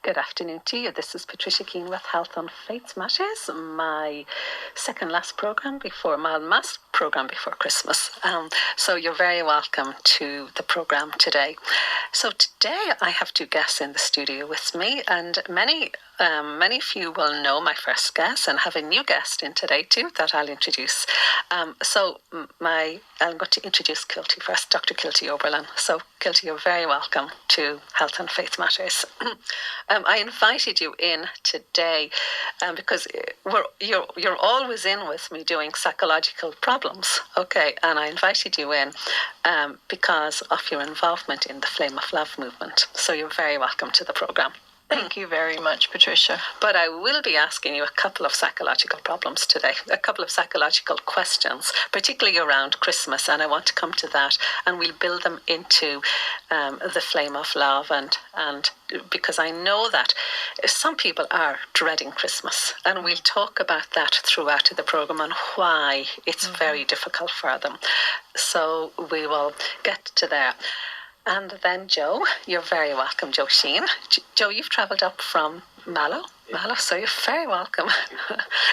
Good afternoon to you. This is Patricia Keane with Health on Faith Matters, my second last program before my last program before Christmas. So you're very welcome to the program today. So today I have two guests in the studio with me, and many of you will know my first guest and have a new guest in today too that I'll introduce. I'm going to introduce Kielty first, Dr. Kielty Oberlin. So Kielty, you're very welcome to Health and Faith Matters. I invited you in today because you're always in with me doing psychological problems, okay? And I invited you in because of your involvement in the Flame of Love movement. So you're very welcome to the program. Thank you very much, Patricia. But I will be asking you a couple of psychological problems today, a couple of psychological questions, particularly around Christmas, and I want to come to that, and we'll build them into the Flame of Love, and because I know that some people are dreading Christmas, and we'll talk about that throughout the program and why it's very difficult for them. So we will get to there. And then Joe, you're very welcome, Joe Sheehan. Joe, you've travelled up from Mallow, so you're very welcome.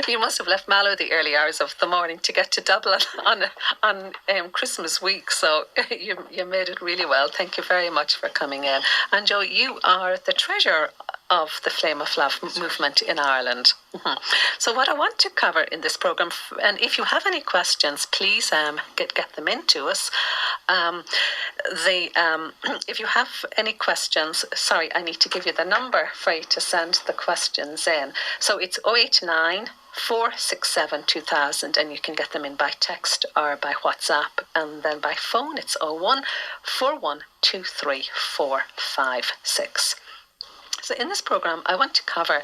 You must have left Mallow the early hours of the morning to get to Dublin on Christmas week, so you made it really well. Thank you very much for coming in. And Joe, you are the treasurer of the Flame of Love movement in Ireland. So what I want to cover in this program, and if you have any questions, please get them into us. If you have any questions, sorry, I need to give you the number for you to send the questions in. So it's 089 467 2000, and you can get them in by text or by WhatsApp, and then by phone it's 01 4123 456. So in this program, I want to cover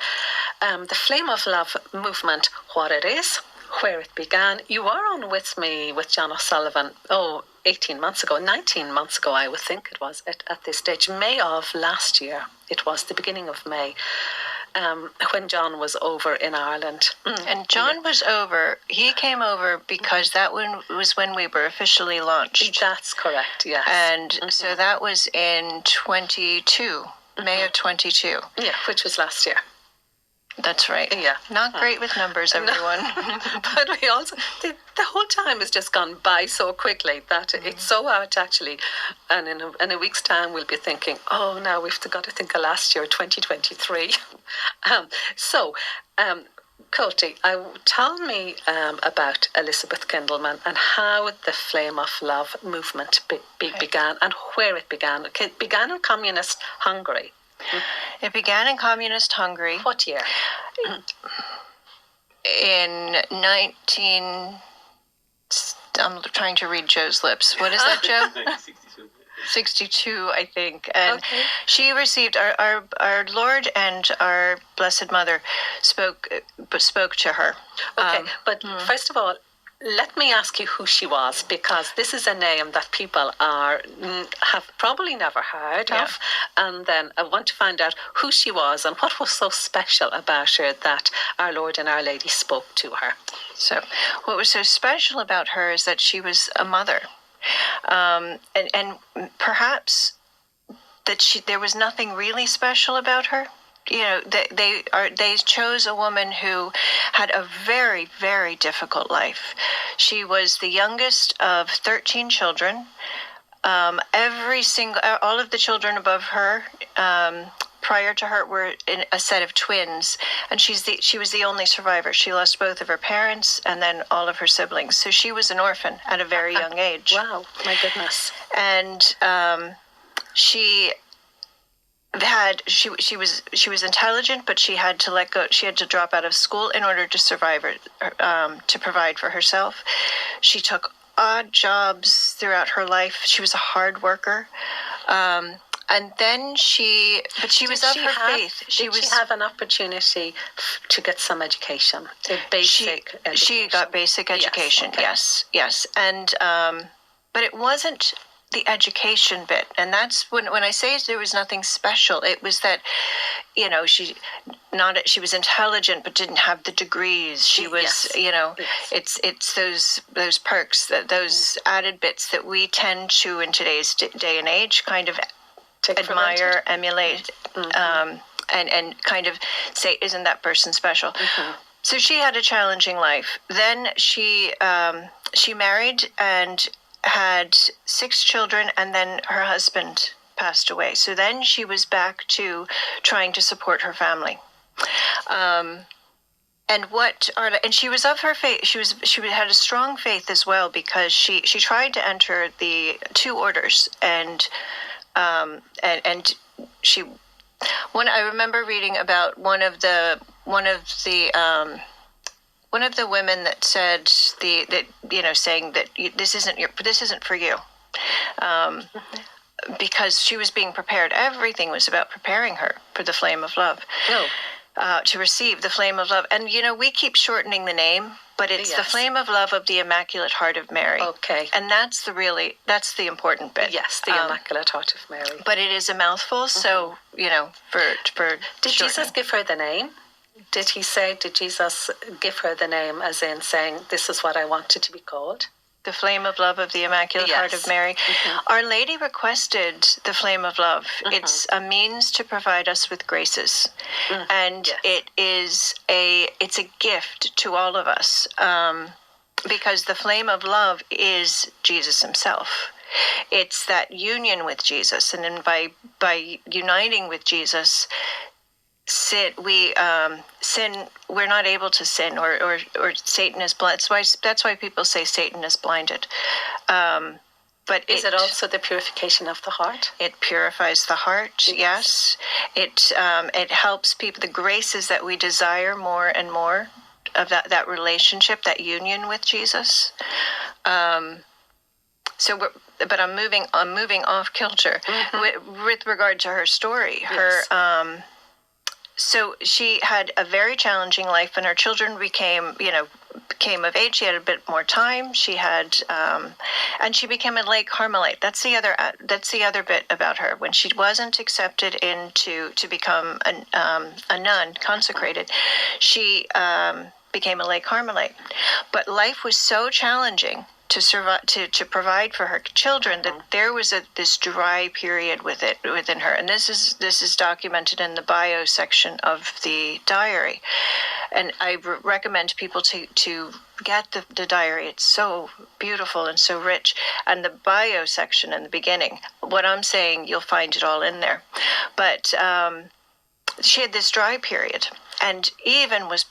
the Flame of Love movement, what it is, where it began. You were on with me with John O'Sullivan, 19 months ago, I would think it was, at this stage, May of last year. It was the beginning of May, when John was over in Ireland. And John was over, he came over because that was when we were officially launched. That's correct, yes. And so that was in 22. May of 22. Yeah, which was last year. That's right. Yeah. Not great with numbers, everyone. But we also, the whole time has just gone by so quickly that it's so hard to actually, and in a week's time we'll be thinking, oh, now we've got to think of last year, 2023. Kielty, tell me about Elizabeth Kindelmann and how the Flame of Love movement began and where it began. It began in communist Hungary. It began in communist Hungary. What year? In 19... I'm trying to read Joe's lips. What is that, Joe? 1962. 62, I think. And she received, our Lord and our Blessed Mother spoke to her. Okay, but first of all, let me ask you who she was, because this is a name that people have probably never heard of. And then I want to find out who she was and what was so special about her that our Lord and Our Lady spoke to her. So what was so special about her is that she was a mother. And perhaps that there was nothing really special about her. You know, they chose a woman who had a very, very difficult life. She was the youngest of 13 children. All of the children above her, prior to her, were in a set of twins, and she was the only survivor. She lost both of her parents and then all of her siblings. So she was an orphan at a very young age. Wow, my goodness. And she was intelligent, but she had to let go. She had to drop out of school in order to survive, to provide for herself. She took odd jobs throughout her life. She was a hard worker. And then she was of her faith. Did she have an opportunity to get some education, basic education? She got basic education, yes. And, but it wasn't the education bit. And that's when I say there was nothing special, it was that, you know, she was intelligent but didn't have the degrees. She was, you know, it's those perks, those added bits that we tend to, in today's day and age, kind of admire, emulate. and kind of say, isn't that person special? So she had a challenging life. Then she married and had 6 children, and then her husband passed away. So then she was back to trying to support her family. And she was of her faith. She had a strong faith as well, because she tried to enter the 2 orders, and she. I remember reading about one of the women that said saying that this isn't for you, because she was being prepared. Everything was about preparing her for the flame of love. No. To receive the flame of love. And, we keep shortening the name, but it's the flame of love of the Immaculate Heart of Mary. Okay. And that's the important bit. Yes, the Immaculate Heart of Mary. But it is a mouthful, so, for Did Jesus give her the name? Did Jesus give her the name, as in saying, this is what I wanted to be called? The flame of love of the Immaculate Heart of Mary. Our Lady requested the flame of love. It's a means to provide us with graces, and it's a gift to all of us, because the flame of love is Jesus himself. It's that union with Jesus, and then by uniting with Jesus, we're not able to sin, or Satan is blind. That's why people say Satan is blinded. But is it also the purification of the heart? It purifies the heart. Yes. It helps people. The graces that we desire more and more of that relationship, that union with Jesus. But I'm moving off kilter with regard to her story. Yes. So she had a very challenging life, and her children became of age. She had a bit more time. She had, and she became a lay Carmelite. That's the other bit about her. When she wasn't accepted to become a nun, consecrated, she became a lay Carmelite. But life was so challenging to survive, to provide for her children, that there was this dry period within her, and this is documented in the bio section of the diary. And I recommend people to get the diary. It's so beautiful and so rich. And the bio section in the beginning, what I'm saying, you'll find it all in there. But she had this dry period, and even was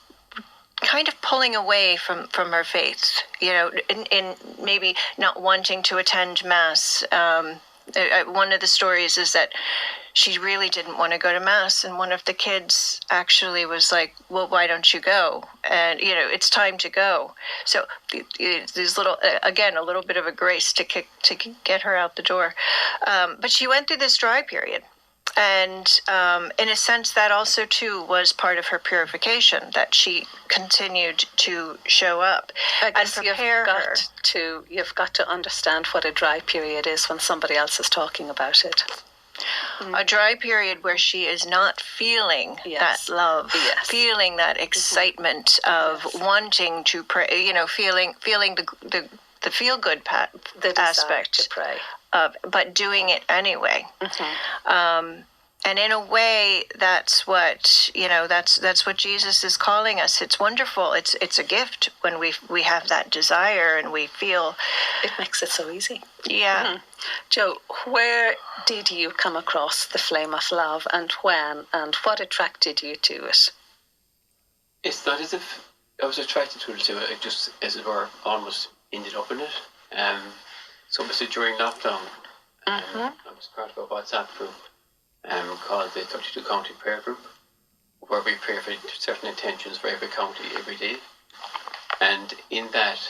kind of pulling away from her faith, in maybe not wanting to attend Mass. One of the stories is that she really didn't want to go to Mass, and one of the kids actually was like, well, why don't you go? And, it's time to go. So there's a little bit of a grace to get her out the door. But she went through this dry period. And in a sense, that also, too, was part of her purification, that she continued to show up and prepare her. You've got to understand what a dry period is when somebody else is talking about it. A dry period where she is not feeling that love, feeling that excitement of wanting to pray, feeling the feel-good aspect to pray. But doing it anyway. And in a way, that's what that's what Jesus is calling us. It's wonderful. It's a gift when we have that desire and we feel. It makes it so easy. Yeah. Jo, where did you come across the flame of love, and when, and what attracted you to it? It's not as if I was attracted to it. I just, as it were, almost ended up in it. So it was during lockdown. I was part of a WhatsApp group called the 32 County Prayer Group, where we pray for certain intentions for every county every day. And in that,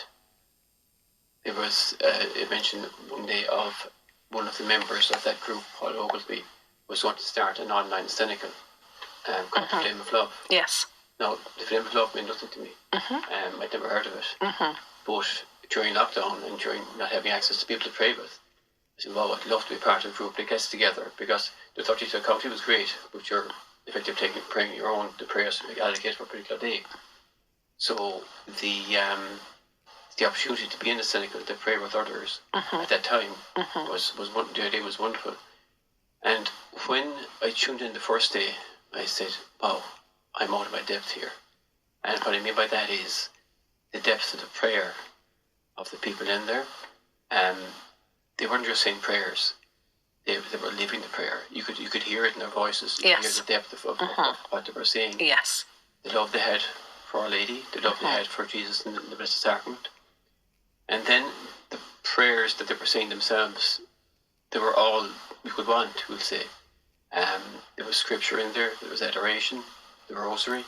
there was a mention one day of one of the members of that group, Paul Oglesby, was going to start an online encyclical called The Flame of Love. Yes. Now, The Flame of Love meant nothing to me. I'd never heard of it. But during lockdown and during not having access to people to pray with, I said, well, I'd love to be part of a group that gets together, because the 32 county was great, but you're effectively praying your own, the prayers allocated for a particular day. So the opportunity to be in the cynical, to pray with others at that time the idea was wonderful. And when I tuned in the first day, I said, wow, I'm out of my depth here. And what I mean by that is the depth of the prayer of the people in there. They weren't just saying prayers. They were living the prayer. You could hear it in their voices. You could hear the depth of what they were saying. Yes. The love they had for Our Lady, the love they had for Jesus in the Blessed Sacrament. And then the prayers that they were saying themselves, they were all we could want, we'll say. There was scripture in there, there was adoration, the rosary,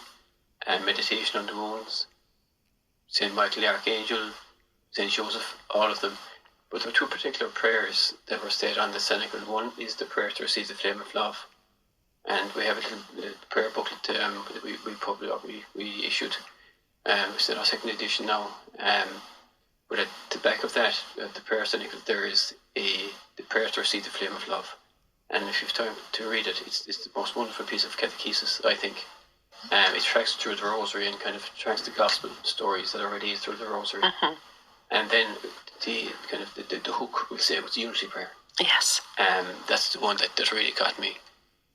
and meditation on the wounds, St. Michael the Archangel, St. Joseph, all of them. But there were two particular prayers that were said on the cenacle. One is the prayer to receive the flame of love. And we have a little prayer booklet that we issued. It's in our second edition now. But at the back of that, the prayer cenacle, there is the prayer to receive the flame of love. And if you have time to read it, it's the most wonderful piece of catechesis, I think. It tracks through the rosary and kind of tracks the gospel stories that are already through the rosary. And then the hook, we'll say, was the unity prayer. Yes. That's the one that really got me.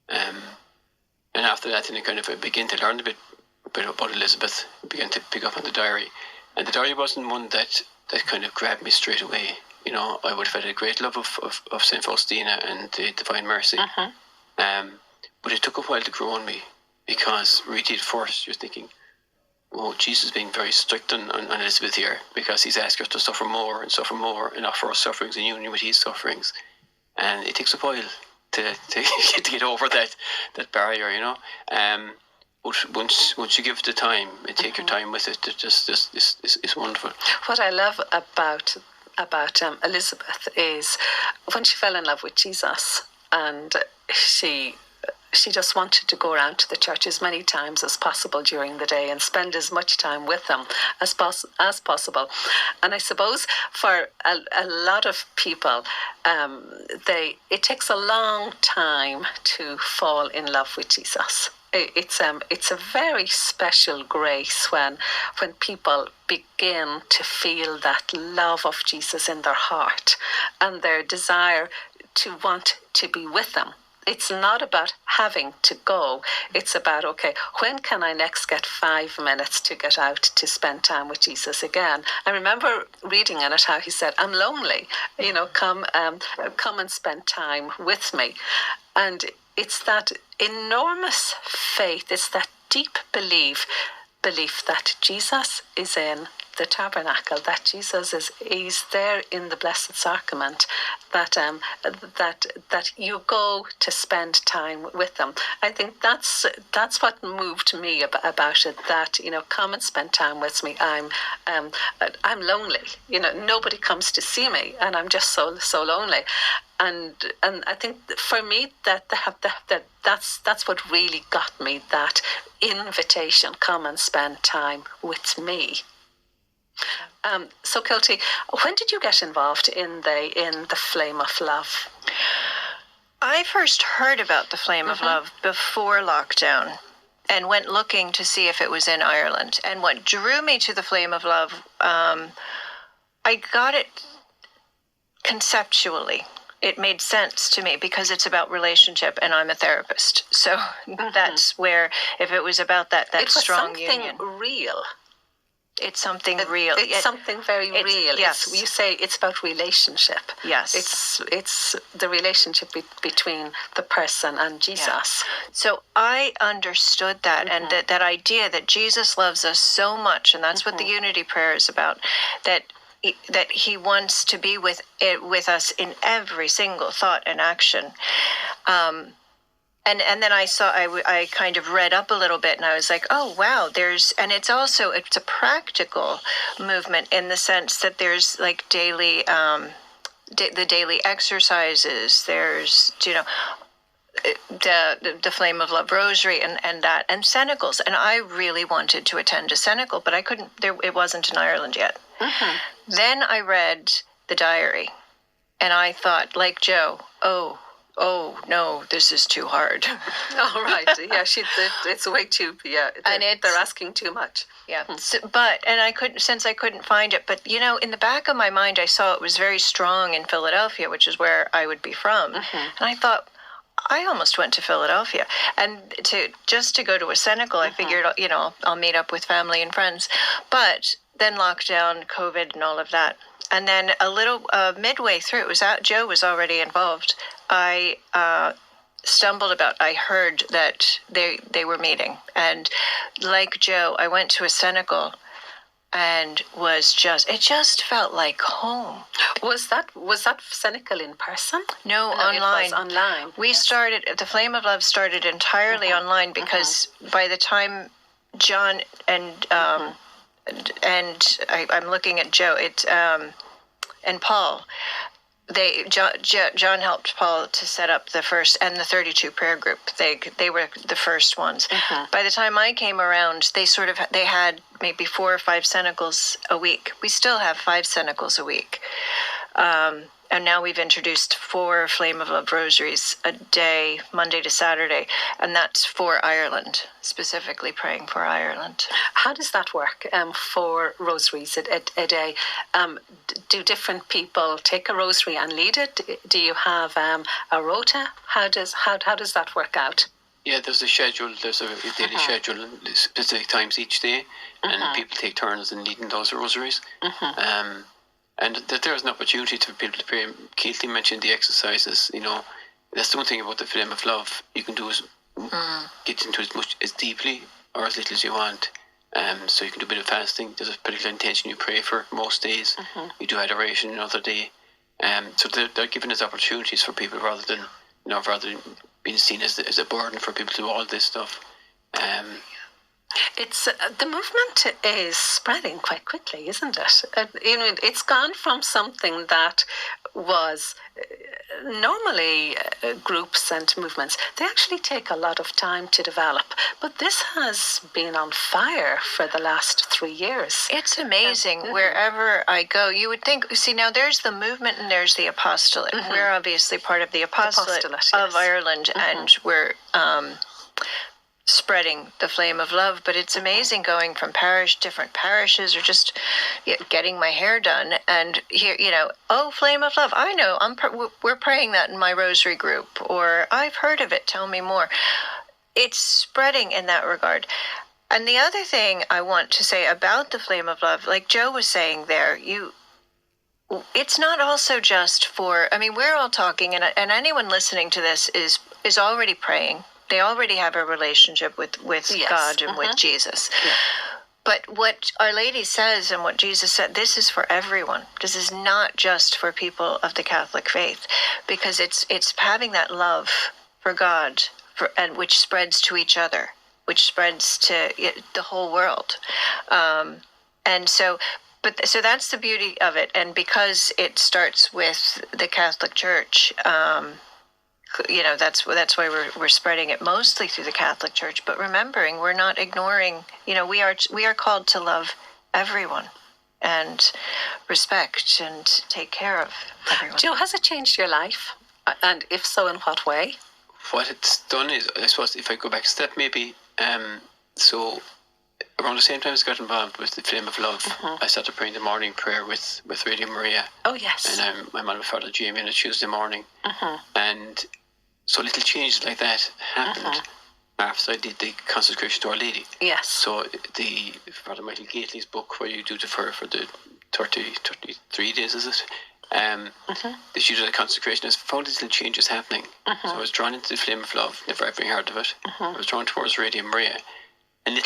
And after that, then I began to learn a bit about Elizabeth, began to pick up on the diary. And the diary wasn't one that kind of grabbed me straight away. You know, I would have had a great love of St. Faustina and the Divine Mercy. But it took a while to grow on me, because really at first you're thinking, oh, Jesus is being very strict on Elizabeth here, because he's asked her to suffer more and offer her sufferings in union with his sufferings. And it takes a while to get over that barrier, you know. But once you give it the time and take your time with it, it's wonderful. What I love about Elizabeth is when she fell in love with Jesus, and she just wanted to go around to the church as many times as possible during the day and spend as much time with them as possible. And I suppose for a lot of people, it takes a long time to fall in love with Jesus. It's a very special grace when people begin to feel that love of Jesus in their heart and their desire to want to be with them. It's not about having to go. It's about, okay, when can I next get 5 minutes to get out to spend time with Jesus again? I remember reading in it how he said, I'm lonely, come and spend time with me. And it's that enormous faith, it's that deep belief that Jesus is in the tabernacle, that Jesus is there in the Blessed Sacrament, that you go to spend time with them. I think that's what moved me about it. That come and spend time with me. I'm lonely. Nobody comes to see me, and I'm just so lonely. And I think for me that's what really got me, that invitation, come and spend time with me. So Kielty, when did you get involved in the Flame of Love? I first heard about the Flame of Love before lockdown and went looking to see if it was in Ireland. And what drew me to the Flame of Love, I got it conceptually. It made sense to me because it's about relationship, and I'm a therapist. So that's where, if it was about that strong union. Real. It's something real. It's something very real. Yes. You say it's about relationship. Yes. It's the relationship between the person and Jesus. Yeah. So I understood that, and that idea that Jesus loves us so much, and that's what the unity prayer is about, that he wants to be with us in every single thought and action. And then I kind of read up a little bit, and I was like, oh wow, and it's a practical movement in the sense that there's like daily the daily exercises. There's the Flame of Love Rosary and cenacles, and I really wanted to attend a cenacle, but I couldn't. It wasn't in Ireland yet. Then I read the diary, and I thought, like Joe, oh no, this is too hard. Oh, right. Yeah, it's way too, they're asking too much. Yeah. So, I couldn't find it, but in the back of my mind, I saw it was very strong in Philadelphia, which is where I would be from. And I thought, I almost went to Philadelphia, and to go to a cenacle. I figured, I'll meet up with family and friends, but then lockdown, COVID, and all of that. And then a little midway through, Joe was already involved. I I heard that they were meeting, and like Joe, I went to a cenacle, and it just felt like home. Was that cenacle in person? No, online. It was online. We started, the Flame of Love started entirely online, because by the time John and I'm looking at Joe, and Paul, John helped Paul to set up the first and the 32 prayer group. They were the first ones. By the time I came around, they had maybe 4 or 5 cenacles a week. We still have 5 cenacles a week. And now we've introduced 4 Flame of Love rosaries a day, Monday to Saturday, and that's for Ireland, specifically praying for Ireland. How does that work for rosaries a day? Do different people take a rosary and lead it? Do you have a rota? How does that work out? Yeah, there's a schedule. There's a daily schedule, specific times each day, and people take turns in leading those rosaries. And there's an opportunity for people to pray. Kielty mentioned the exercises. That's the one thing about the Flame of Love. You can do is get into as deeply or as little as you want. So you can do a bit of fasting. There's a particular intention you pray for most days. You do adoration another day. So they're given as opportunities for people rather than being seen as a burden for people to do all this stuff. It's the movement is spreading quite quickly, isn't it? It's gone from something that was normally groups and movements. They actually take a lot of time to develop, but this has been on fire for the last 3 years. It's amazing. Wherever I go, you would think. See, now there's the movement and there's the apostolate. We're obviously part of the apostolate of Ireland, and we're spreading the Flame of Love. But it's amazing going from different parishes, or just getting my hair done and here, Flame of Love, I know, we're praying that in my rosary group, or I've heard of it, tell me more. It's spreading in that regard. And the other thing I want to say about the Flame of Love, like Joe was saying there, it's not also just for, we're all talking, and anyone listening to this is already praying. They already have a relationship with God and with Jesus. Yeah. But what Our Lady says and what Jesus said, this is for everyone. This is not just for people of the Catholic faith, because it's having that love for God, and which spreads to each other, which spreads to the whole world. So that's the beauty of it. And because it starts with the Catholic Church, that's why we're spreading it mostly through the Catholic Church, but remembering we're not ignoring, we are called to love everyone and respect and take care of everyone. Joe, has it changed your life? And if so, in what way? What it's done is, I suppose, if I go back a step maybe, so around the same time as I got involved with the Flame of Love, I started praying the morning prayer with Radio Maria. Oh, yes. And I'm on with Father Jamie on a Tuesday morning. And so little changes like that happened after I did the consecration to Our Lady. Yes. So the Father Michael Gately's book, where you do for the 33 days, is it? That you do the consecration, I found little changes happening. So I was drawn into the Flame of Love, never ever heard of it. I was drawn towards Radio Maria. And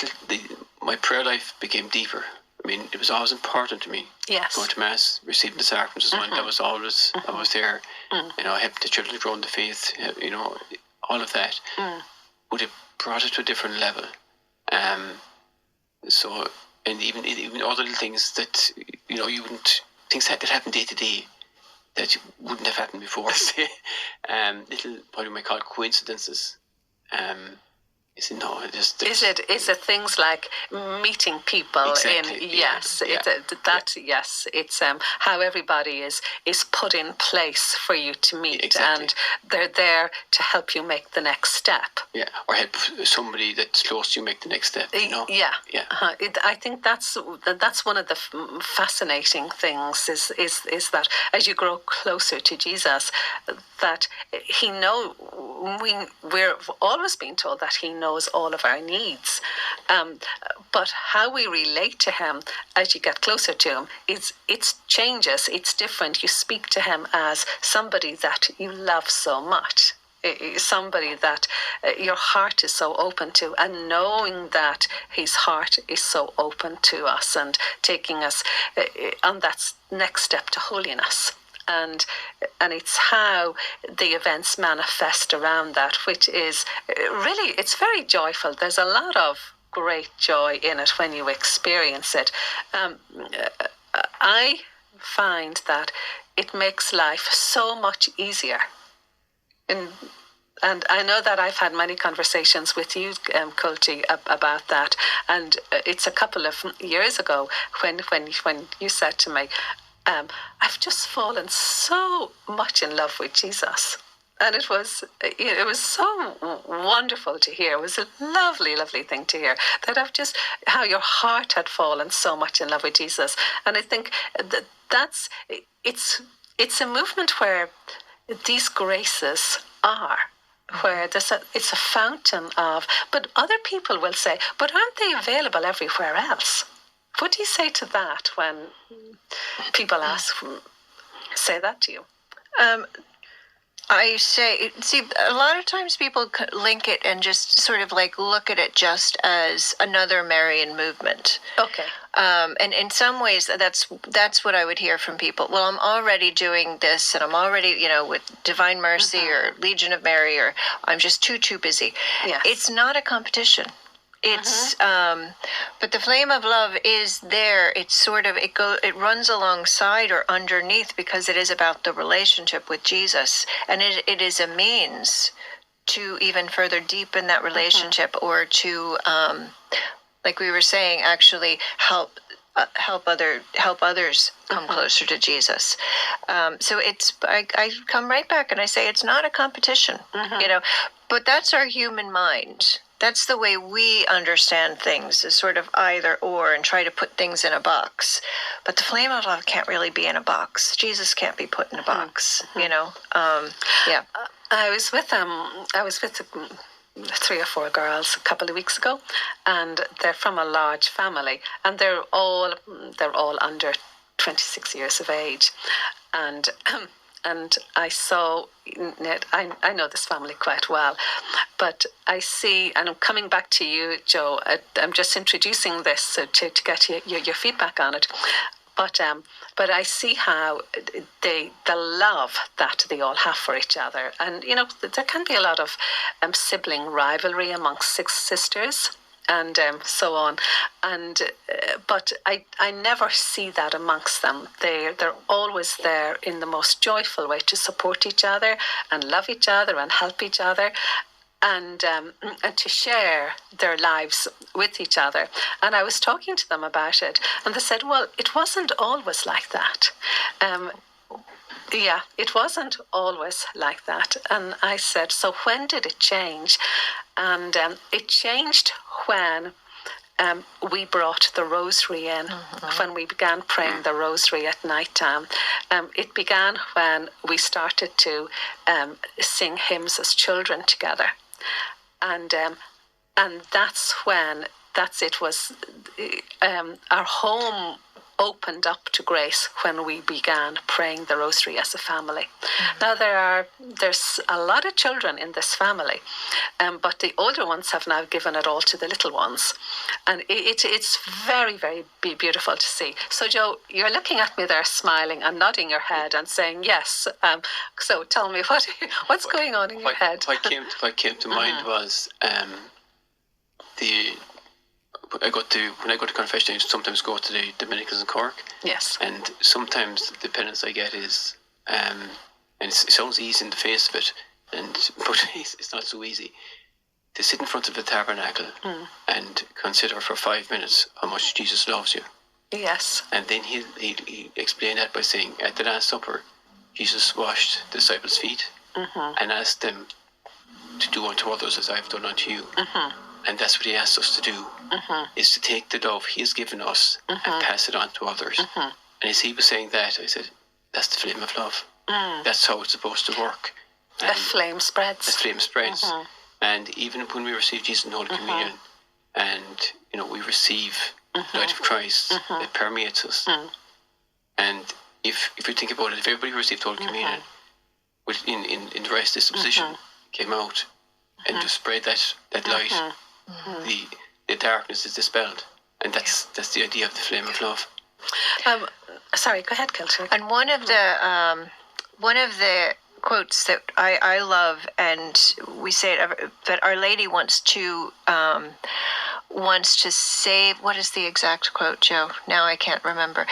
my prayer life became deeper. It was always important to me. Yes. Going to Mass, receiving the sacraments as one, that was always, I was there. I helped the children grow in the faith, all of that. But it brought it to a different level. So, and even other little things that, you wouldn't, things that happen day to day that wouldn't have happened before. Little, what you might call coincidences. Is it things like meeting people? Exactly, yes, it's how everybody is put in place for you to meet, exactly. And they're there to help you make the next step. Yeah, or help somebody that's close to you make the next step. Yeah. I think that's one of the fascinating things is that as you grow closer to Jesus, that He knows we're always being told that he knows all of our needs. But how we relate to him as you get closer to him it changes. It's different. You speak to him as somebody that you love so much. Somebody that your heart is so open to, and knowing that his heart is so open to us and taking us on that next step to holiness. And it's how the events manifest around that, which is really, it's very joyful. There's a lot of great joy in it when you experience it. I find that it makes life so much easier. And I know that I've had many conversations with you, Kielty, about that. And it's a couple of years ago when you said to me, I've just fallen so much in love with Jesus. And it was so wonderful to hear. It was a lovely, lovely thing to hear, that how your heart had fallen so much in love with Jesus. And I think it's a movement where these graces are, where it's a fountain of, but other people will say, but aren't they available everywhere else? What do you say to that when people say that to you? I say, see, a lot of times people link it and just sort of like look at it just as another Marian movement. Okay. And in some ways, that's what I would hear from people. Well, I'm already doing this, and I'm already, with Divine Mercy or Legion of Mary, or I'm just too busy. Yes. It's not a competition. It's but the flame of love is there. It's sort of it runs alongside or underneath, because it is about the relationship with Jesus, and it is a means to even further deepen that relationship, or to like we were saying, actually help others come closer to Jesus. So I come right back and I say it's not a competition, but that's our human mind. That's the way we understand things, is sort of either or, and try to put things in a box. But the flame of love can't really be in a box. Jesus can't be put in a box, Yeah. I was with 3 or 4 girls a couple of weeks ago, and they're from a large family, and they're all under 26 years of age, and I saw, I know this family quite well, but I see, and I'm coming back to you, Joe, I'm just introducing this to get your feedback on it, but I see how the love that they all have for each other, and there can be a lot of sibling rivalry amongst 6 sisters, and so on, and but I never see that amongst them. They're always there in the most joyful way to support each other and love each other and help each other, and to share their lives with each other. And I was talking to them about it, and they said, well, it wasn't always like that. Yeah, it wasn't always like that. And I said, so when did it change? And it changed when we brought the rosary in, when we began praying the rosary at night time. It began when we started to sing hymns as children together. And that's when, it was our home opened up to grace when we began praying the rosary as a family. Now there's a lot of children in this family, but the older ones have now given it all to the little ones, and it's very, very beautiful to see. So Joe, you're looking at me there smiling and nodding your head and saying yes. So tell me what's going on in your head. What came to mind was when I go to confession, I sometimes go to the Dominicans in Cork. Yes. And sometimes the penance I get is, and it sounds easy in the face of it, but it's not so easy, to sit in front of the tabernacle and consider for 5 minutes how much Jesus loves you. Yes. And then he explained that by saying, at the Last Supper, Jesus washed the disciples' feet and asked them to do unto others as I have done unto you. And that's what he asks us to do, is to take the dove he has given us and pass it on to others. And as he was saying that, I said, that's the flame of love. That's how it's supposed to work. The flame spreads. The flame spreads. And even when we receive Jesus in Holy Communion, and we receive the light of Christ, it permeates us. And if you think about it, if everybody who received Holy Communion, in the rest disposition, came out and to spread that light, the darkness is dispelled, and that's the idea of the flame of love. Sorry, go ahead, Kielty. And one of the quotes that I love, and we say it, that Our Lady wants to save. What is the exact quote, Joe? Now I can't remember.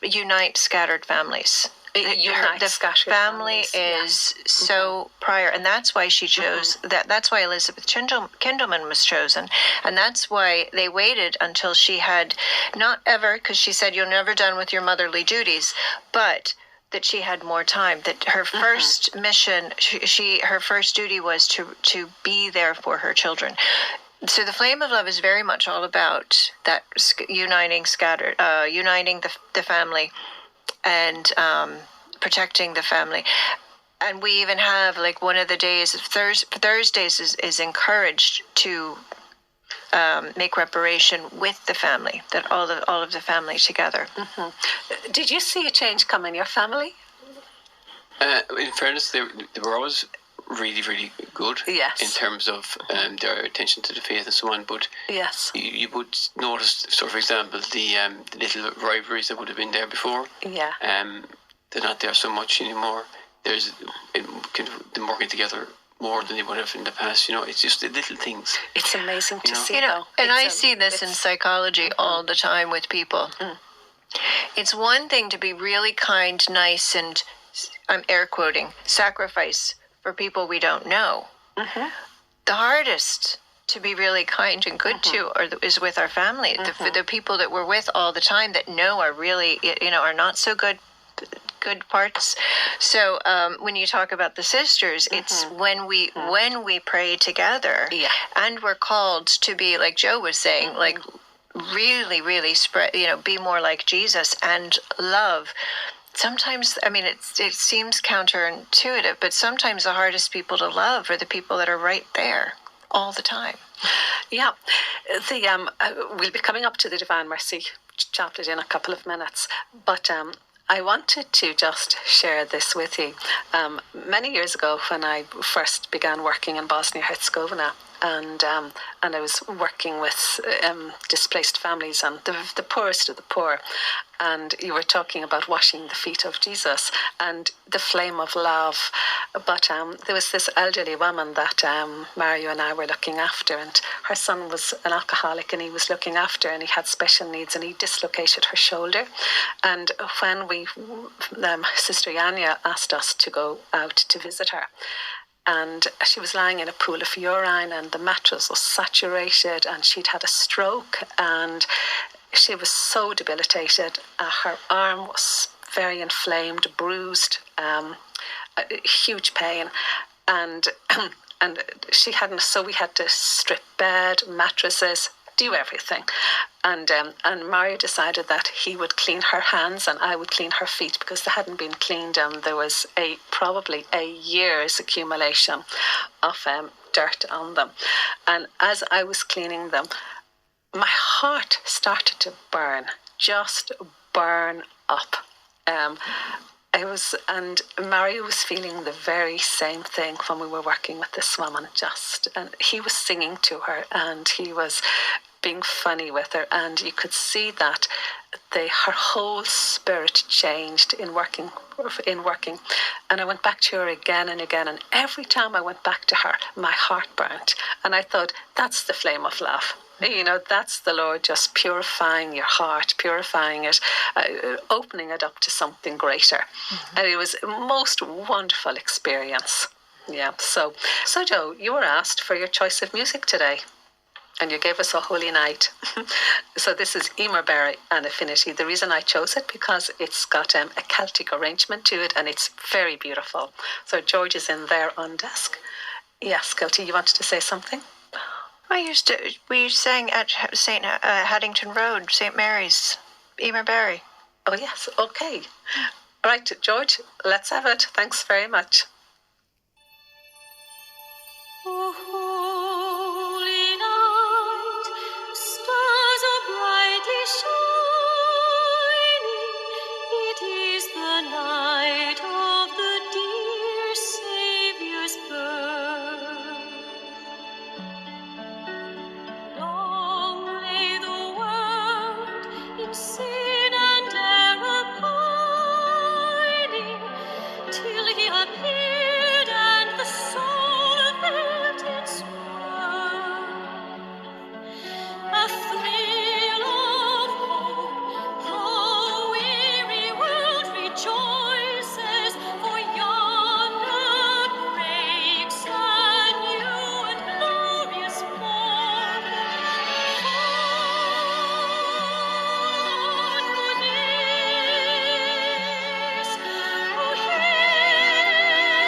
Unite scattered families. The family is so prior, and that's why she chose that. That's why Elizabeth Kindelmann was chosen, and that's why they waited until she had not ever, because she said you're never done with your motherly duties, but that she had more time. That her first mission, her first duty was to be there for her children. So the flame of love is very much all about that uniting the family, and protecting the family. And we even have, like, one of the days, Thursdays is encouraged to make reparation with the family, that all of the family together. Did you see a change come in your family? In fairness, they were always really, really good. Yes. In terms of their attention to the faith and so on. But yes, you would notice, so for example, the little rivalries that would have been there before. Yeah. They're not there so much anymore. They're working together more than they would have in the past. It's just the little things. It's amazing to see. And I see this in psychology all the time with people. It's one thing to be really kind, nice, and I'm air quoting, sacrifice for people we don't know. The hardest to be really kind and good to is with our family, the people that we're with all the time that are really, are not so good parts. So when you talk about the sisters, it's when we pray together, and we're called to be, like Joe was saying, like really, really spread, be more like Jesus and love. Sometimes, it seems counterintuitive, but sometimes the hardest people to love are the people that are right there all the time. Yeah. We'll be coming up to the Divine Mercy chaplet in a couple of minutes, but I wanted to just share this with you. Many years ago, when I first began working in Bosnia-Herzegovina, and I was working with displaced families and the poorest of the poor, and you were talking about washing the feet of Jesus and the flame of love. But there was this elderly woman that Mario and I were looking after, and her son was an alcoholic, and he was looking after, and he had special needs, and he dislocated her shoulder. And when Sister Yanya asked us to go out to visit her, and she was lying in a pool of urine, and the mattress was saturated, and she'd had a stroke, and she was so debilitated. Her arm was very inflamed, bruised, huge pain, and she hadn't. So we had to strip bed, mattresses, do everything. And Mario decided that he would clean her hands and I would clean her feet, because they hadn't been cleaned, and there was probably a year's accumulation of dirt on them. And as I was cleaning them, my heart started to just burn up. And Mario was feeling the very same thing when we were working with this woman. And he was singing to her, and he was being funny with her, and you could see that her whole spirit changed in working. And I went back to her again and again, and every time I went back to her, my heart burnt, and I thought, that's the flame of love. That's the Lord just purifying your heart, purifying it, opening it up to something greater. And it was a most wonderful experience. Yeah. So Joe, you were asked for your choice of music today, and you gave us a holy night. So this is Immaculate and Affinity. The reason I chose it, because it's got a Celtic arrangement to it, and it's very beautiful. So George is in there on desk. Yes, Kielty, you wanted to say something? We sang at St. Haddington Road, St. Mary's, Emer Barry. Oh, yes. Okay. Right, George, let's have it. Thanks very much. O holy night, stars are brightly shining. It is the night of the dear Saviour's birth. Long lay the world in sin and error pining, till he appeared and the soul felt its worth. A thrill of hope, the weary world rejoices, for yonder breaks a new and glorious morn. On goodness, oh, hail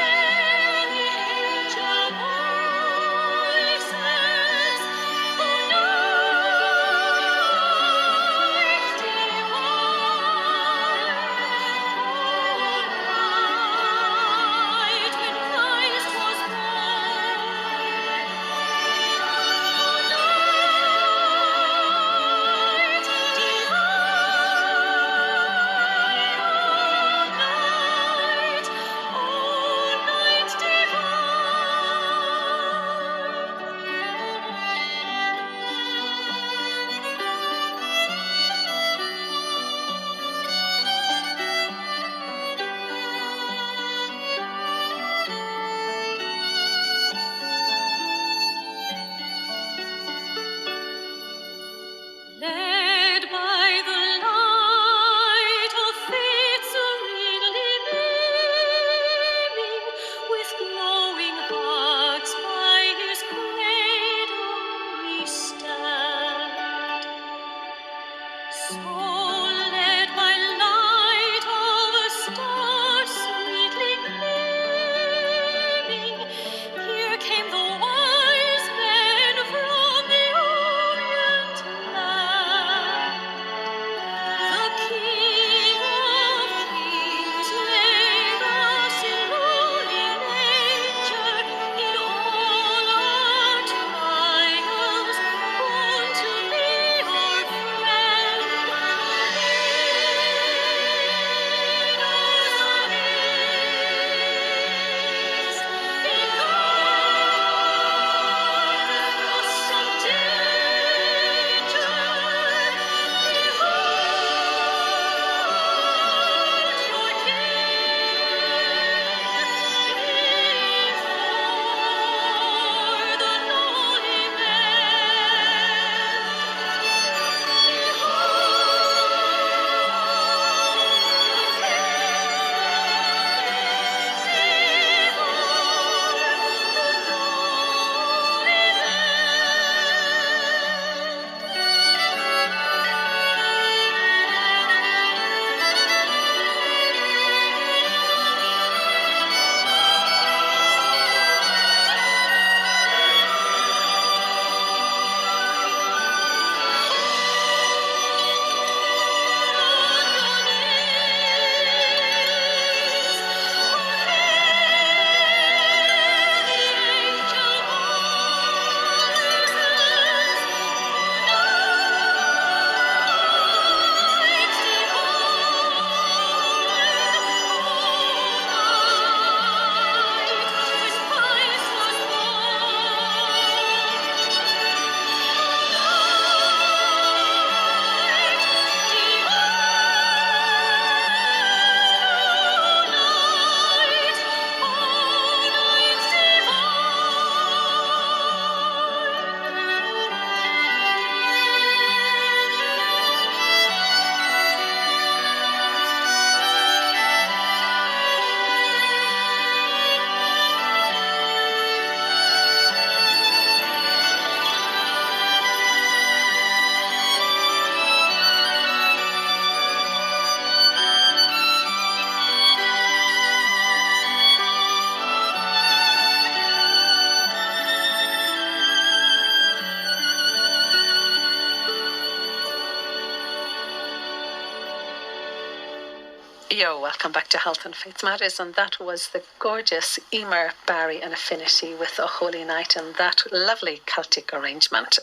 You're welcome back to Health and Faith Matters, and that was the gorgeous Emer, Barry and Affinity with A Holy Night and that lovely Celtic arrangement.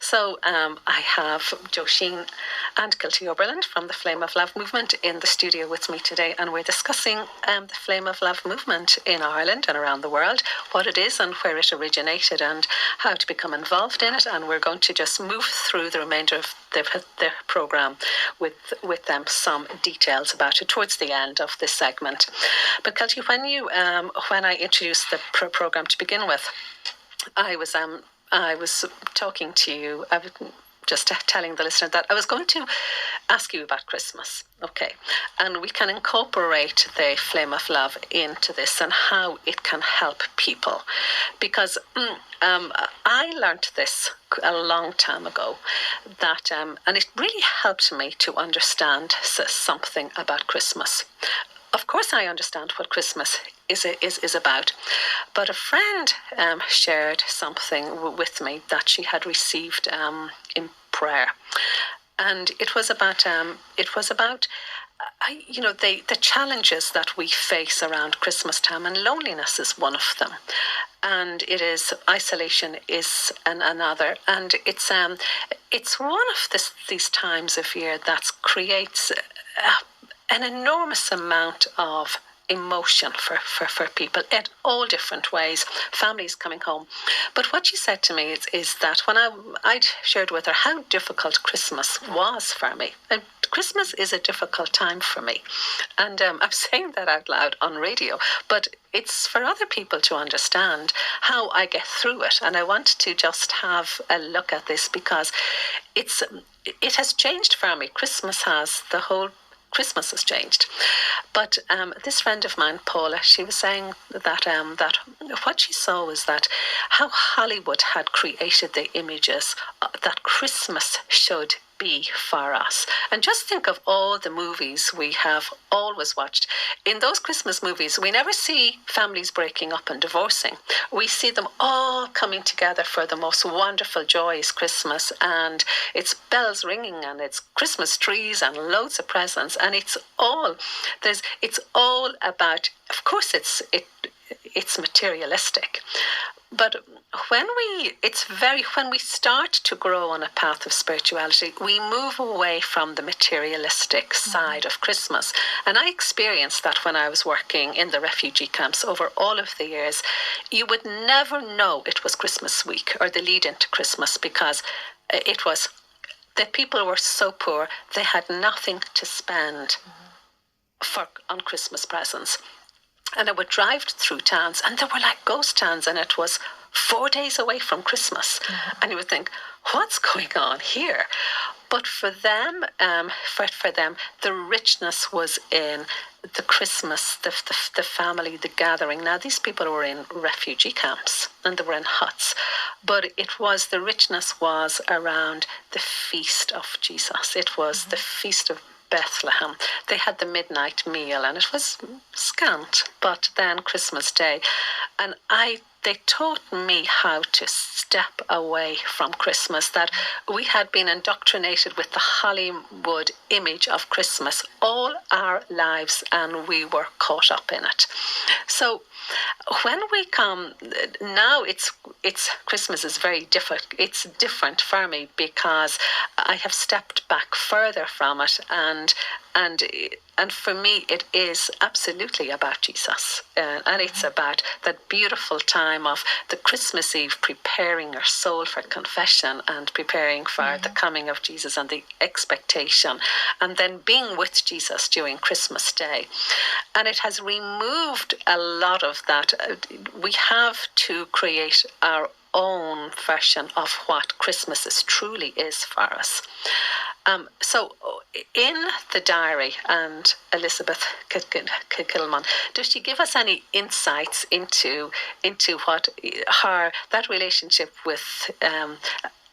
So I have Joe Sheehan and Kielty Oberlin from the Flame of Love movement in the studio with me today, and we're discussing the Flame of Love movement in Ireland and around the world, what it is and where it originated and how to become involved in it. And we're going to just move through the remainder of their programme with them some details about it towards the end of this segment. But Kielty, when I introduced the programme to begin with, I was talking to you. I was just telling the listener that I was going to ask you about Christmas. Okay, and we can incorporate the Flame of Love into this and how it can help people, because I learned this a long time ago, that and it really helped me to understand something about Christmas. Of course, I understand what Christmas is about, but a friend shared something with me that she had received in prayer, and it was about the challenges that we face around Christmas time, and loneliness is one of them, and it is isolation is another, and it's one of these times of year that creates an enormous amount of emotion for people in all different ways, families coming home. But what she said to me is that when I shared with her how difficult Christmas was for me, and Christmas is a difficult time for me, and I'm saying that out loud on radio, but it's for other people to understand how I get through it. And I want to just have a look at this because it has changed for me. Christmas has changed. But this friend of mine, Paula, she was saying that what she saw was that how Hollywood had created the images that Christmas should be for us. And just think of all the movies we have always watched. In those Christmas movies, we never see families breaking up and divorcing. We see them all coming together for the most wonderful, joyous Christmas, and it's bells ringing and it's Christmas trees and loads of presents, and it's all about, of course it's materialistic. But when we start to grow on a path of spirituality, we move away from the materialistic side of Christmas. And I experienced that when I was working in the refugee camps over all of the years. You would never know it was Christmas week or the lead into Christmas, because the people were so poor, they had nothing to spend on Christmas presents. And I would drive through towns, and they were like ghost towns, and it was 4 days away from Christmas. And you would think, what's going on here? But for them, the richness was in the Christmas, the family, the gathering. Now, these people were in refugee camps and they were in huts, but the richness was around the feast of Jesus. It was the feast of Bethlehem. They had the midnight meal, and it was scant, but then Christmas Day. And they taught me how to step away from Christmas, that we had been indoctrinated with the Hollywood image of Christmas all our lives, and we were caught up in it. So when we come now, it's Christmas is very different. It's different for me because I have stepped back further from it, and for me it is absolutely about Jesus, and it's about that beautiful time of the Christmas Eve, preparing your soul for confession and preparing for the coming of Jesus and the expectation, and then being with Jesus during Christmas Day. And it has removed a lot of that. We have to create our own version of what Christmas truly is for us. So in the diary, and Elizabeth Kindelmann, does she give us any insights into what that relationship with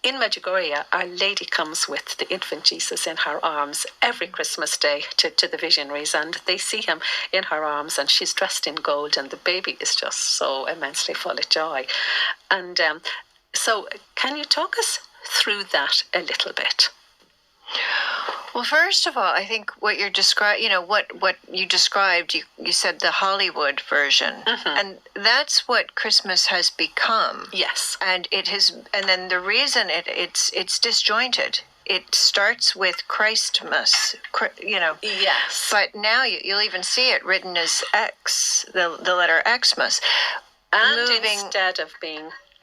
in Medjugorje, Our Lady comes with the infant Jesus in her arms every Christmas Day to the visionaries, and they see him in her arms, and she's dressed in gold, and the baby is just so immensely full of joy. And so can you talk us through that a little bit? Well, first of all, I think what you're what you described, you said the Hollywood version, and that's what Christmas has become. Yes. And and then the reason it's disjointed. It starts with Christmas, Yes. But now you'll even see it written as X, the letter Xmas. And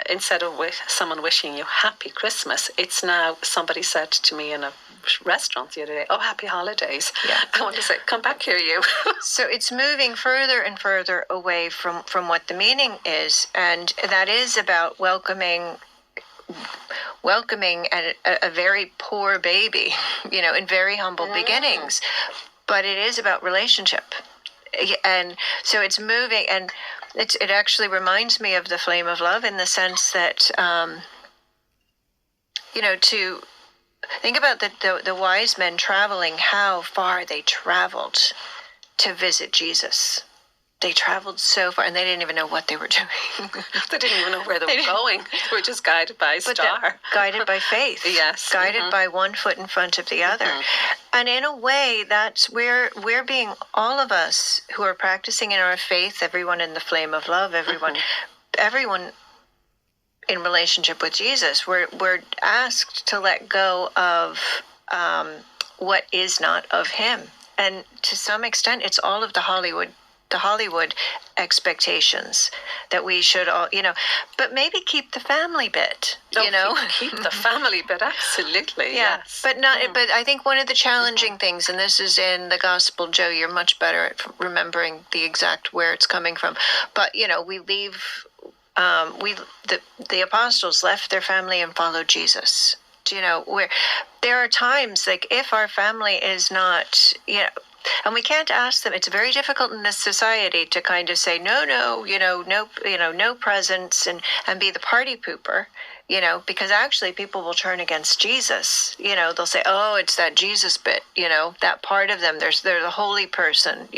instead of someone wishing you happy Christmas, it's now, somebody said to me in a restaurant the other day, "Oh, happy holidays." Yeah. I want to say, come back here, you. So it's moving further and further away from what the meaning is, and that is about welcoming a very poor baby, in very humble beginnings, but it is about relationship. And so it's moving, and it actually reminds me of the flame of love in the sense that, to think about the wise men traveling, how far they traveled to visit Jesus. They traveled so far, and they didn't even know what they were doing. They didn't even know where they were going. They were just guided by a star. Guided by faith. Yes. Guided by one foot in front of the other. And in a way, that's where we're being, all of us who are practicing in our faith, everyone in the flame of love, everyone in relationship with Jesus, we're asked to let go of what is not of him. And to some extent, it's all of the Hollywood expectations that we should all, but maybe keep the family bit, keep the family bit, absolutely. Yeah, yes. but not. But I think one of the challenging things, and this is in the gospel, Joe, you're much better at remembering the exact where it's coming from. But we leave. The apostles left their family and followed Jesus. Where there are times like if our family is not, and we can't ask them. It's very difficult in this society to kind of say no presents and be the party pooper, because actually people will turn against Jesus. They'll say, "Oh, it's that Jesus bit," that part of them. They're the holy person,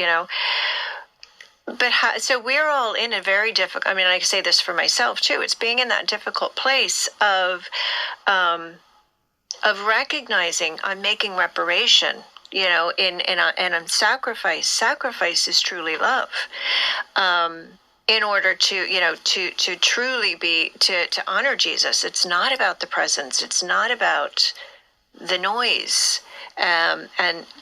But so we're all in a very difficult. I mean, I say this for myself too. It's being in that difficult place of recognizing I'm making reparation. And I'm sacrifice. Sacrifice is truly love. In order to truly be to honor Jesus, it's not about the presence. It's not about the noise.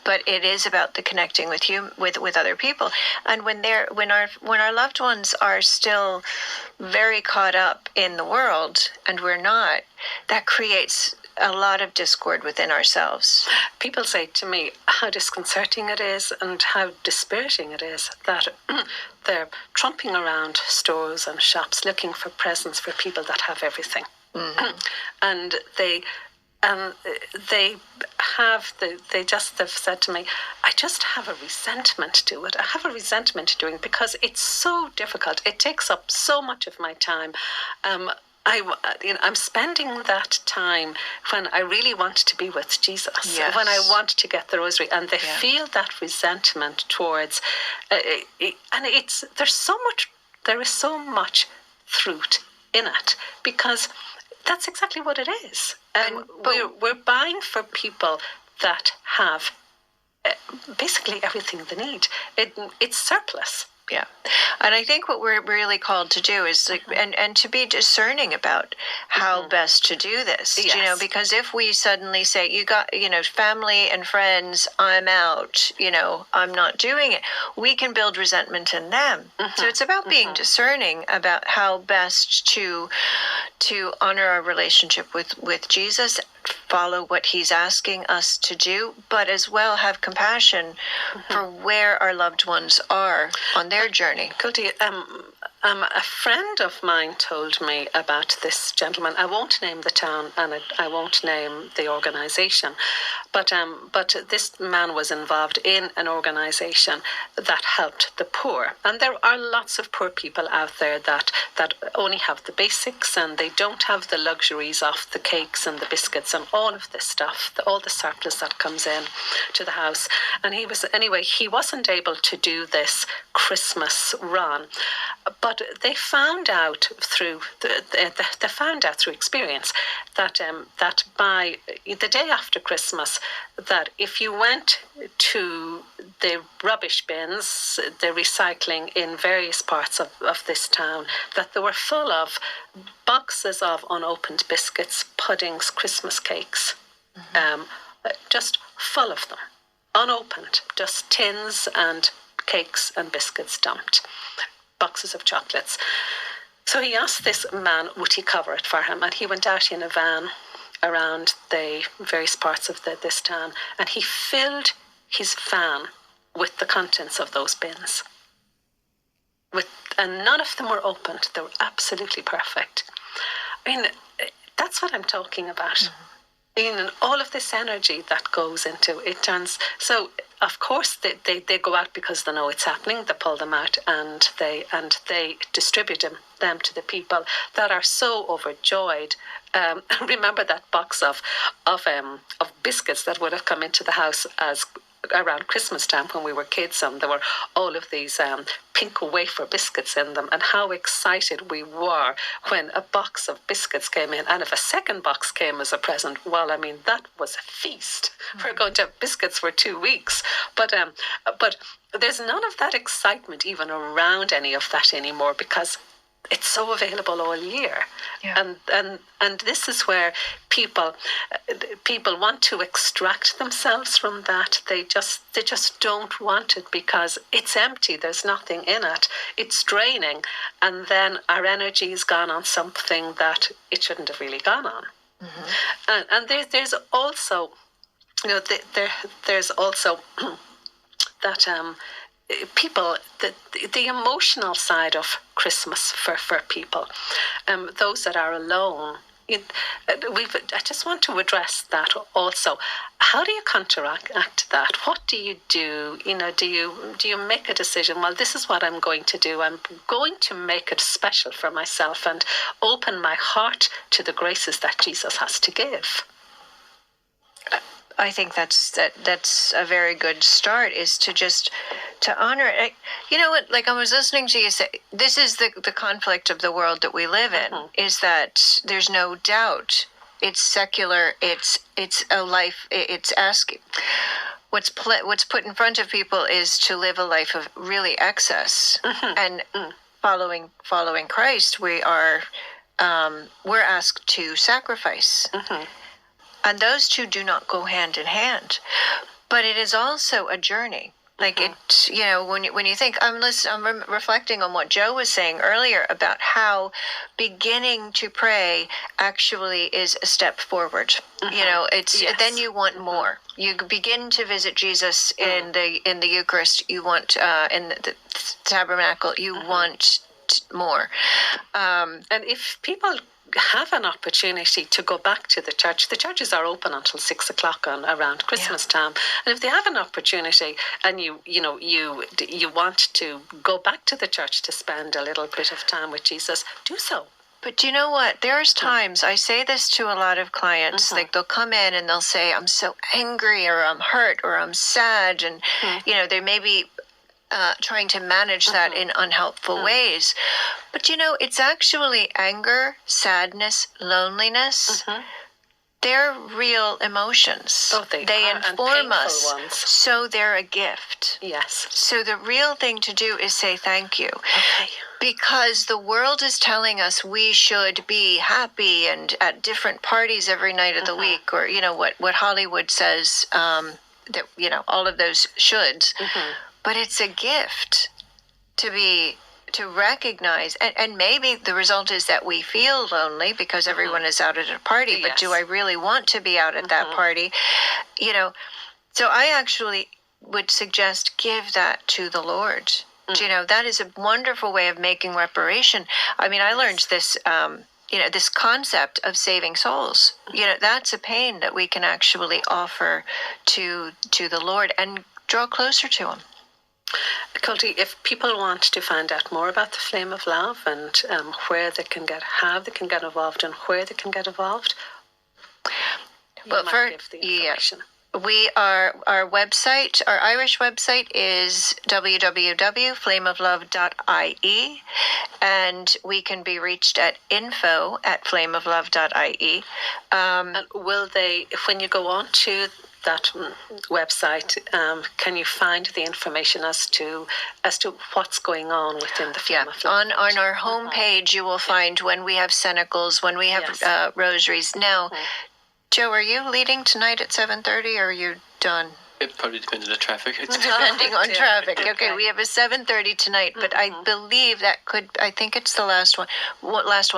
But it is about the connecting with other people. And when our loved ones are still very caught up in the world and we're not, that creates a lot of discord within ourselves. People say to me how disconcerting it is and how dispiriting it is that they're trumping around stores and shops looking for presents for people that have everything. And they've said to me, I just have a resentment to it. I have a resentment to doing it because it's so difficult. It takes up so much of my time. I'm spending that time when I really want to be with Jesus, when I want to get the rosary, and they feel that resentment towards, and there is so much truth in it, because that's exactly what it is. We're buying for people that have basically everything they need. It's surplus. Yeah. And I think what we're really called to do is and to be discerning about how best to do this. Yes. Because if we suddenly say, you got, family and friends, I'm out, I'm not doing it, we can build resentment in them. So it's about being discerning about how best to honor our relationship with Jesus, follow what he's asking us to do, but as well have compassion for where our loved ones are on their journey. Kielty, a friend of mine told me about this gentleman. I won't name the town and I won't name the organization, but this man was involved in an organization that helped the poor. And there are lots of poor people out there that only have the basics and they don't have the luxuries of the cakes and the biscuits and all all of this stuff, all the surplus that comes in to the house. And he wasn't able to do this Christmas run, but they found out through experience that that by the day after Christmas, that if you went to the rubbish bins, the recycling in various parts of this town, that they were full of boxes of unopened biscuits, puddings, Christmas cakes, just full of them, unopened, just tins and cakes and biscuits dumped, boxes of chocolates. So he asked this man, would he cover it for him? And he went out in a van around the various parts of this town, and he filled his van with the contents of those bins. And none of them were opened. They were absolutely perfect. I mean, that's what I'm talking about. In all of this energy that goes into it turns. So of course they go out because they know it's happening. They pull them out and they distribute them to the people that are so overjoyed. Remember that box of biscuits that would have come into the house as around Christmas time when we were kids, and there were all of these pink wafer biscuits in them, and how excited we were when a box of biscuits came in. And if a second box came as a present, well, I mean, that was a feast. We're going to have biscuits for 2 weeks. But there's none of that excitement even around any of that anymore, because it's so available all year. Yeah. And this is where people want to extract themselves from that. They just don't want it because it's empty. There's nothing in it. It's draining, and then our energy is gone on something that it shouldn't have really gone on. And there's also, there's also that people, the emotional side of Christmas for people, those that are alone. I just want to address that also. How do you counteract that? What do you do? Do you make a decision? Well, this is what I'm going to do. I'm going to make it special for myself and open my heart to the graces that Jesus has to give. I think that's a very good start, is to honor it. You know what, like I was listening to you say, this is the conflict of the world that we live in, is that there's no doubt it's secular, it's a life, it's asking. What's put in front of people is to live a life of really excess. And following Christ, we're asked to sacrifice. And those two do not go hand in hand. But it is also a journey. Like it, when you think, I'm reflecting on what Joe was saying earlier about how beginning to pray actually is a step forward. It's then you want more. You begin to visit Jesus in the Eucharist. You want in the tabernacle. You want more. And if people have an opportunity to go back to the churches are open until 6 o'clock around Christmas time, and if they have an opportunity and you want to go back to the church to spend a little bit of time with Jesus, do so. But do you know what? There's times, I say this to a lot of clients, like they'll come in and they'll say, I'm so angry, or I'm hurt, or I'm sad, and they may be trying to manage that in unhelpful ways. But it's actually anger, sadness, loneliness. They're real emotions. Oh, they inform us. Ones. So they're a gift. Yes. So the real thing to do is say thank you. Okay. Because the world is telling us we should be happy and at different parties every night of the week, or what Hollywood says, that all of those shoulds. But it's a gift to recognize, and maybe the result is that we feel lonely because everyone is out at a party, but do I really want to be out at that party? So I actually would suggest give that to the Lord. That is a wonderful way of making reparation. I mean, I learned this, this concept of saving souls. That's a pain that we can actually offer to the Lord and draw closer to Him. Kielty, if people want to find out more about the Flame of Love and how they can get involved and where they can get involved. Well, might give the information. Our website, our Irish website is www.flameoflove.ie, and we can be reached at info@flameoflove.ie. And will they, when you go on to that website, can you find the information as to what's going on within the Flame of Love? On our homepage, you will find when we have cenacles, when we have rosaries. Now, Joe, are you leading tonight at 7:30, or are you done? It probably depends on the traffic. Depending on traffic. Okay, we have a 7:30 tonight, but I believe I think it's the last one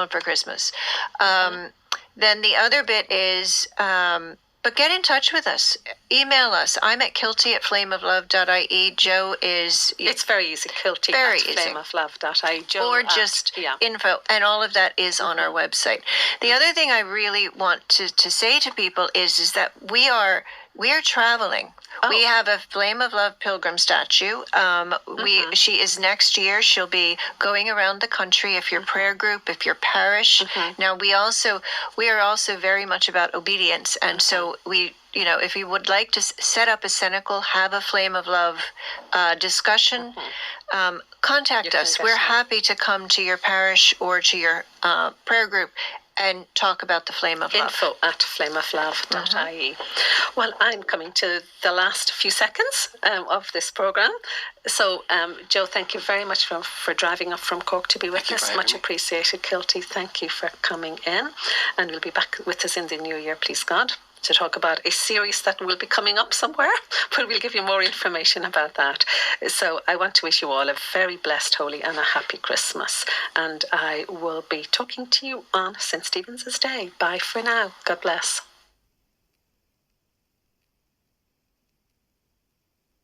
for Christmas. Then the other bit is, but get in touch with us. Email us. I'm at Kielty@flameoflove.ie. Joe is... It's very easy, Kielty very at easy. flameoflove.ie. Joe Or just info, and all of that is on our website. The other thing I really want to say to people is that we are traveling. We have a Flame of Love pilgrim statue. She is next year. She'll be going around the country. If your prayer group, if your parish. Now we are also very much about obedience, and so if you would like to set up a cenacle, have a Flame of Love discussion, contact us. We're happy to come to your parish or to your prayer group and talk about the Flame of Love. info@flameoflove.ie. Well, I'm coming to the last few seconds of this program. So, Joe, thank you very much for driving up from Cork to be with us. Much appreciated. Kielty, thank you for coming in. And you'll be back with us in the new year, please God, to talk about a series that will be coming up somewhere, but we'll give you more information about that. So I want to wish you all a very blessed, holy, and a happy Christmas. And I will be talking to you on St. Stephen's Day. Bye for now. God bless.